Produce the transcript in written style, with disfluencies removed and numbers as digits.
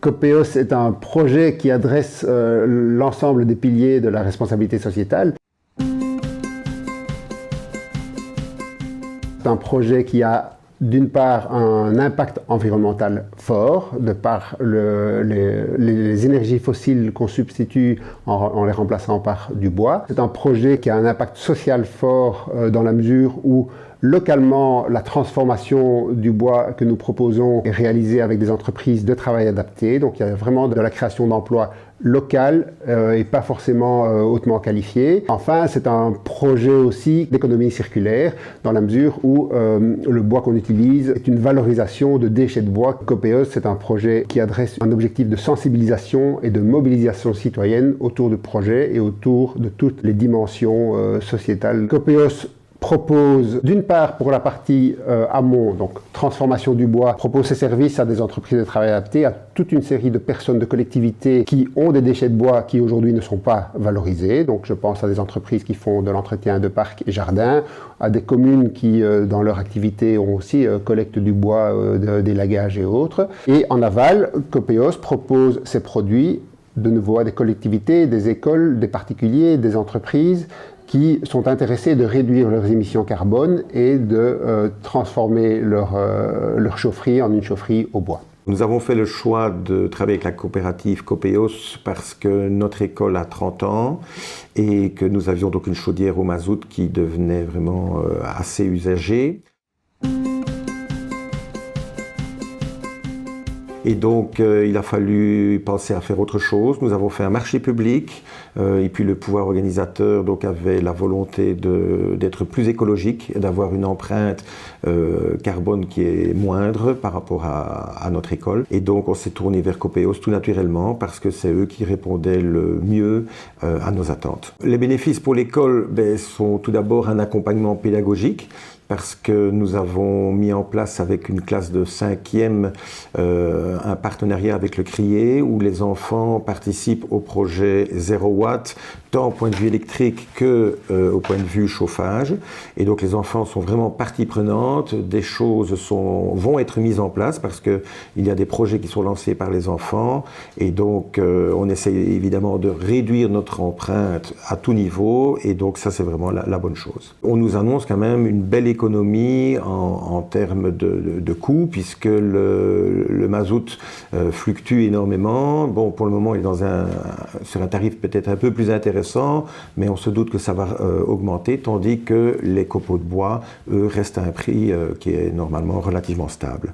Copeos est un projet qui adresse l'ensemble des piliers de la responsabilité sociétale. C'est un projet qui a d'une part un impact environnemental fort, de par les énergies fossiles qu'on substitue en les remplaçant par du bois. C'est un projet qui a un impact social fort dans la mesure où localement, la transformation du bois que nous proposons est réalisée avec des entreprises de travail adapté. Donc il y a vraiment de la création d'emplois locales et pas forcément hautement qualifiés. Enfin, c'est un projet aussi d'économie circulaire dans la mesure où le bois qu'on utilise est une valorisation de déchets de bois. Copeos, c'est un projet qui adresse un objectif de sensibilisation et de mobilisation citoyenne autour du projet et autour de toutes les dimensions sociétales. Copeos propose, d'une part pour la partie amont, donc transformation du bois, propose ses services à des entreprises de travail adapté, à toute une série de personnes, de collectivités qui ont des déchets de bois qui aujourd'hui ne sont pas valorisés. Donc je pense à des entreprises qui font de l'entretien de parcs et jardins, à des communes qui dans leur activité ont aussi collecte du bois, d'élagage et autres. Et en aval, Copeos propose ses produits de nouveau à des collectivités, des écoles, des particuliers, des entreprises qui sont intéressés de réduire leurs émissions carbone et de transformer leur chaufferie en une chaufferie au bois. Nous avons fait le choix de travailler avec la coopérative Copeos parce que notre école a 30 ans et que nous avions donc une chaudière au mazout qui devenait vraiment assez usagée. Et donc, il a fallu penser à faire autre chose. Nous avons fait un marché public et puis le pouvoir organisateur donc, avait la volonté d'être plus écologique et d'avoir une empreinte carbone qui est moindre par rapport à notre école. Et donc, on s'est tourné vers Copeos tout naturellement parce que c'est eux qui répondaient le mieux à nos attentes. Les bénéfices pour l'école sont tout d'abord un accompagnement pédagogique, parce que nous avons mis en place avec une classe de 5e un partenariat avec le CRIE où les enfants participent au projet 0 watt, tant au point de vue électrique que au point de vue chauffage. Et donc les enfants sont vraiment partie prenante, des choses vont être mises en place parce qu'il y a des projets qui sont lancés par les enfants et donc on essaie évidemment de réduire notre empreinte à tout niveau et donc ça c'est vraiment la bonne chose. On nous annonce quand même une belle économie en termes de coûts puisque le mazout fluctue énormément. Bon, pour le moment, il est sur un tarif peut-être un peu plus intéressant, mais on se doute que ça va augmenter, tandis que les copeaux de bois, eux, restent à un prix qui est normalement relativement stable.